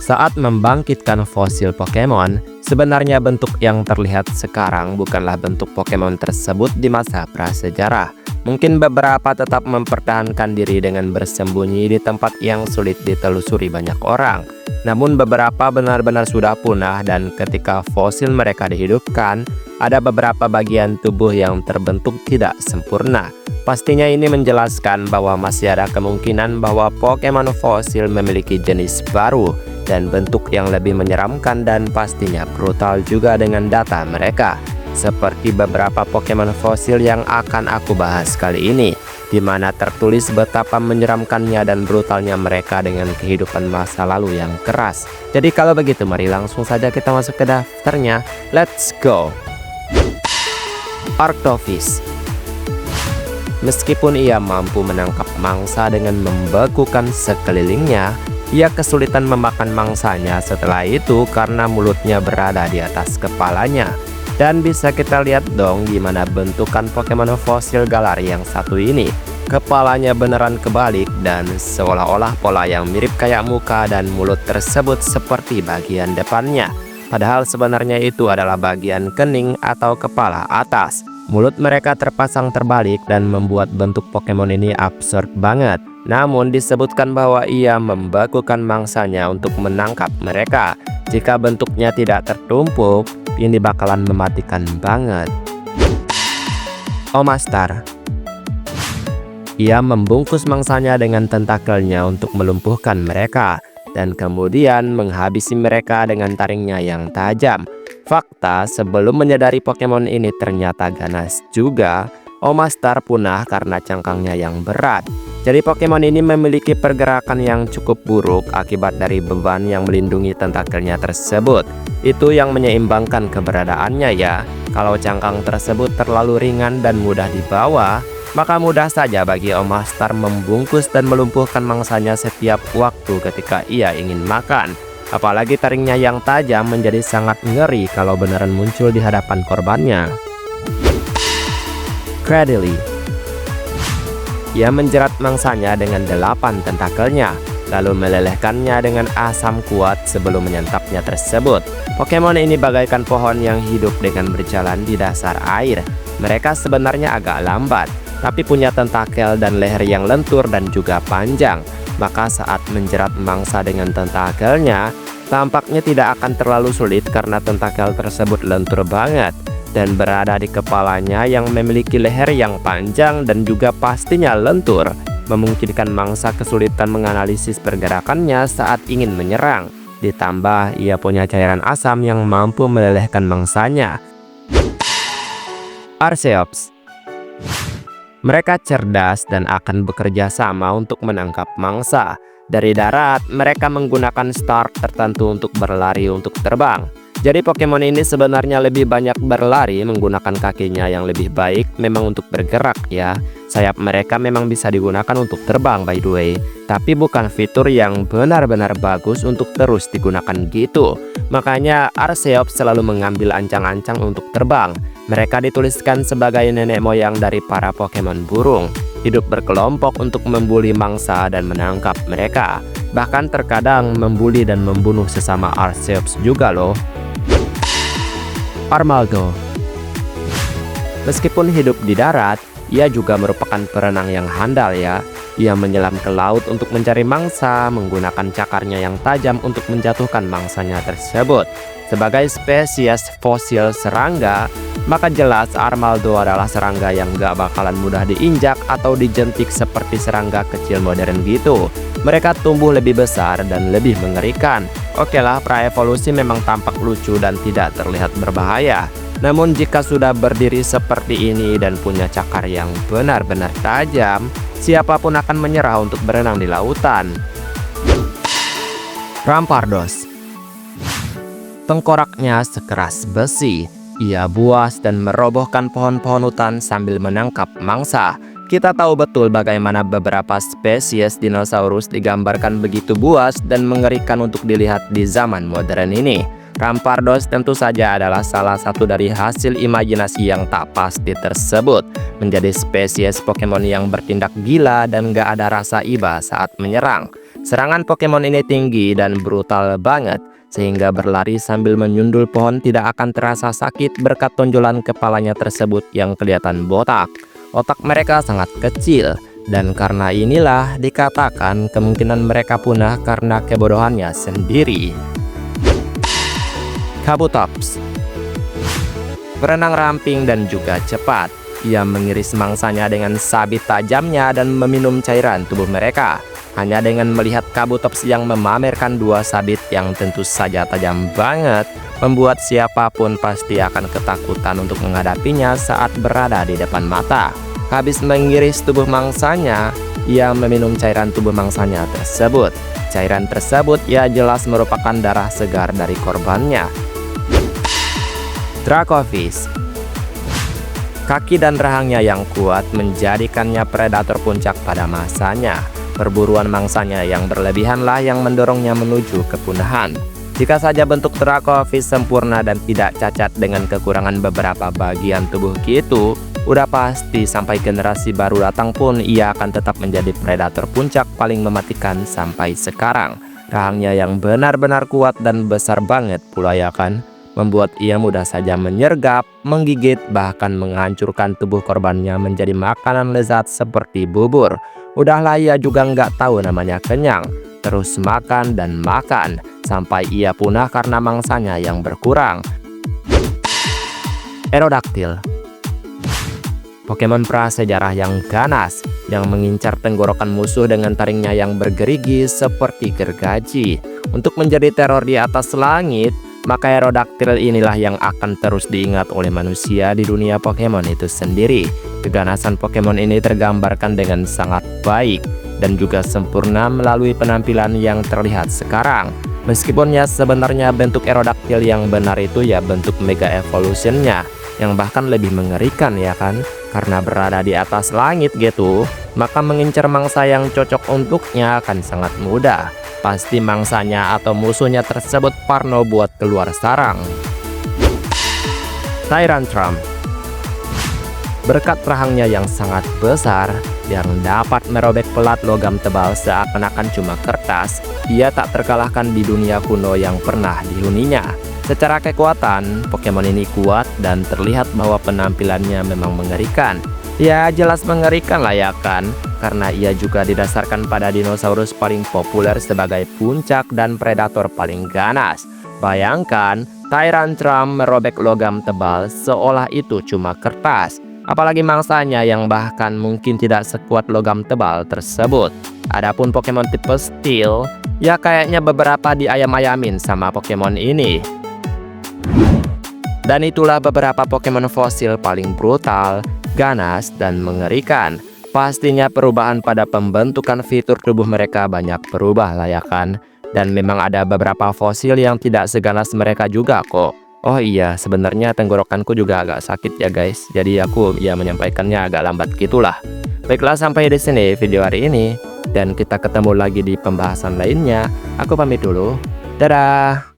Saat membangkitkan fosil Pokemon, sebenarnya bentuk yang terlihat sekarang bukanlah bentuk Pokemon tersebut di masa prasejarah. Mungkin beberapa tetap mempertahankan diri dengan bersembunyi di tempat yang sulit ditelusuri banyak orang. Namun beberapa benar-benar sudah punah, dan ketika fosil mereka dihidupkan, ada beberapa bagian tubuh yang terbentuk tidak sempurna. Pastinya ini menjelaskan bahwa masih ada kemungkinan bahwa Pokemon fosil memiliki jenis baru dan bentuk yang lebih menyeramkan dan pastinya brutal juga dengan data mereka. Seperti beberapa Pokemon fosil yang akan aku bahas kali ini, di mana tertulis betapa menyeramkannya dan brutalnya mereka dengan kehidupan masa lalu yang keras. Jadi kalau begitu mari langsung saja kita masuk ke daftarnya. Let's go! Arctophis. Meskipun ia mampu menangkap mangsa dengan membekukan sekelilingnya, ia kesulitan memakan mangsanya setelah itu karena mulutnya berada di atas kepalanya. Dan bisa kita lihat dong gimana bentukan Pokemon fosil Galar yang satu ini. Kepalanya beneran kebalik dan seolah-olah pola yang mirip kayak muka dan mulut tersebut seperti bagian depannya. Padahal sebenarnya itu adalah bagian kening atau kepala atas. Mulut mereka terpasang terbalik dan membuat bentuk Pokemon ini absurd banget. Namun disebutkan bahwa ia membekukan mangsanya untuk menangkap mereka. Jika bentuknya tidak tertumpuk, ini bakalan mematikan banget. Omastar. Ia membungkus mangsanya dengan tentakelnya untuk melumpuhkan mereka, dan kemudian menghabisi mereka dengan taringnya yang tajam. Fakta, sebelum menyadari Pokemon ini ternyata ganas juga, Omastar punah karena cangkangnya yang berat. Jadi Pokemon ini memiliki pergerakan yang cukup buruk akibat dari beban yang melindungi tentakelnya tersebut. Itu yang menyeimbangkan keberadaannya ya. Kalau cangkang tersebut terlalu ringan dan mudah dibawa, maka mudah saja bagi Omastar membungkus dan melumpuhkan mangsanya setiap waktu ketika ia ingin makan. Apalagi taringnya yang tajam menjadi sangat ngeri kalau beneran muncul di hadapan korbannya. Cradily. Ia menjerat mangsanya dengan 8 tentakelnya, lalu melelehkannya dengan asam kuat sebelum menyantapnya tersebut. Pokemon ini bagaikan pohon yang hidup dengan berjalan di dasar air. Mereka sebenarnya agak lambat, tapi punya tentakel dan leher yang lentur dan juga panjang. Maka saat menjerat mangsa dengan tentakelnya, tampaknya tidak akan terlalu sulit karena tentakel tersebut lentur banget dan berada di kepalanya yang memiliki leher yang panjang dan juga pastinya lentur, memungkinkan mangsa kesulitan menganalisis pergerakannya saat ingin menyerang. Ditambah ia punya cairan asam yang mampu melelehkan mangsanya. Arceus. Mereka cerdas dan akan bekerja sama untuk menangkap mangsa. Dari darat, mereka menggunakan start tertentu untuk berlari untuk terbang. Jadi Pokemon ini sebenarnya lebih banyak berlari menggunakan kakinya yang lebih baik memang untuk bergerak ya. Sayap mereka memang bisa digunakan untuk terbang by the way, tapi bukan fitur yang benar-benar bagus untuk terus digunakan gitu. Makanya Arceus selalu mengambil ancang-ancang untuk terbang. Mereka dituliskan sebagai nenek moyang dari para Pokemon burung, hidup berkelompok untuk membuli mangsa dan menangkap mereka. Bahkan terkadang membuli dan membunuh sesama Arceus juga loh. Armaldo. Meskipun hidup di darat, ia juga merupakan perenang yang handal ya. Ia menyelam ke laut untuk mencari mangsa, menggunakan cakarnya yang tajam untuk menjatuhkan mangsanya tersebut. Sebagai spesies fosil serangga, maka jelas Armaldo adalah serangga yang gak bakalan mudah diinjak atau dijentik seperti serangga kecil modern gitu. Mereka tumbuh lebih besar dan lebih mengerikan. Oke lah, praevolusi memang tampak lucu dan tidak terlihat berbahaya. Namun jika sudah berdiri seperti ini dan punya cakar yang benar-benar tajam, siapapun akan menyerah untuk berenang di lautan. Rampardos. Tengkoraknya sekeras besi. Ia buas dan merobohkan pohon-pohon hutan sambil menangkap mangsa. Kita tahu betul bagaimana beberapa spesies dinosaurus digambarkan begitu buas dan mengerikan untuk dilihat di zaman modern ini. Rampardos tentu saja adalah salah satu dari hasil imajinasi yang tak pasti tersebut. Menjadi spesies Pokemon yang bertindak gila dan gak ada rasa iba saat menyerang. Serangan Pokemon ini tinggi dan brutal banget, sehingga berlari sambil menyundul pohon tidak akan terasa sakit berkat tonjolan kepalanya tersebut yang kelihatan botak. Otak mereka sangat kecil, dan karena inilah dikatakan kemungkinan mereka punah karena kebodohannya sendiri. Kabutops berenang ramping dan juga cepat. Ia mengiris mangsanya dengan sabit tajamnya dan meminum cairan tubuh mereka. Hanya dengan melihat Kabutops yang memamerkan dua sabit yang tentu saja tajam banget, membuat siapapun pasti akan ketakutan untuk menghadapinya saat berada di depan mata. Habis mengiris tubuh mangsanya, ia meminum cairan tubuh mangsanya tersebut. Cairan tersebut ya jelas merupakan darah segar dari korbannya. Dracovish. Kaki dan rahangnya yang kuat menjadikannya predator puncak pada masanya. Perburuan mangsanya yang berlebihanlah yang mendorongnya menuju kepunahan. Jika saja bentuk Dracovish sempurna dan tidak cacat dengan kekurangan beberapa bagian tubuh gitu, udah pasti sampai generasi baru datang pun ia akan tetap menjadi predator puncak paling mematikan sampai sekarang. Rahangnya yang benar-benar kuat dan besar banget pula ya kan, membuat ia mudah saja menyergap, menggigit, bahkan menghancurkan tubuh korbannya menjadi makanan lezat seperti bubur. Udahlah ia juga nggak tahu namanya kenyang, terus makan dan makan, sampai ia punah karena mangsanya yang berkurang. Aerodactyl. Pokemon prasejarah yang ganas, yang mengincar tenggorokan musuh dengan taringnya yang bergerigi seperti gergaji. Untuk menjadi teror di atas langit, maka Aerodactyl inilah yang akan terus diingat oleh manusia di dunia Pokemon itu sendiri. Keganasan Pokemon ini tergambarkan dengan sangat baik dan juga sempurna melalui penampilan yang terlihat sekarang. Meskipun ya sebenarnya bentuk Aerodactyl yang benar itu ya bentuk Mega Evolution-nya, yang bahkan lebih mengerikan ya kan, karena berada di atas langit gitu, maka mengincar mangsa yang cocok untuknya akan sangat mudah. Pasti mangsanya atau musuhnya tersebut parno buat keluar sarang. Tyrantrum. Berkat rahangnya yang sangat besar, yang dapat merobek pelat logam tebal seakan-akan cuma kertas, ia tak terkalahkan di dunia kuno yang pernah dihuninya. Secara kekuatan, Pokemon ini kuat dan terlihat bahwa penampilannya memang mengerikan. Ya jelas mengerikan lah ya kan, karena ia juga didasarkan pada dinosaurus paling populer sebagai puncak dan predator paling ganas. Bayangkan, Tyrantrum merobek logam tebal seolah itu cuma kertas. Apalagi mangsanya yang bahkan mungkin tidak sekuat logam tebal tersebut. Adapun Pokemon tipe Steel, ya kayaknya beberapa diayam-ayamin sama Pokemon ini. Dan itulah beberapa Pokemon fosil paling brutal, ganas, dan mengerikan. Pastinya perubahan pada pembentukan fitur tubuh mereka banyak berubah lah ya kan. Dan memang ada beberapa fosil yang tidak seganas mereka juga kok. Oh iya, sebenarnya tenggorokanku juga agak sakit ya guys. Jadi aku ya menyampaikannya agak lambat gitulah. Baiklah, sampai di sini video hari ini, dan kita ketemu lagi di pembahasan lainnya. Aku pamit dulu. Dadah.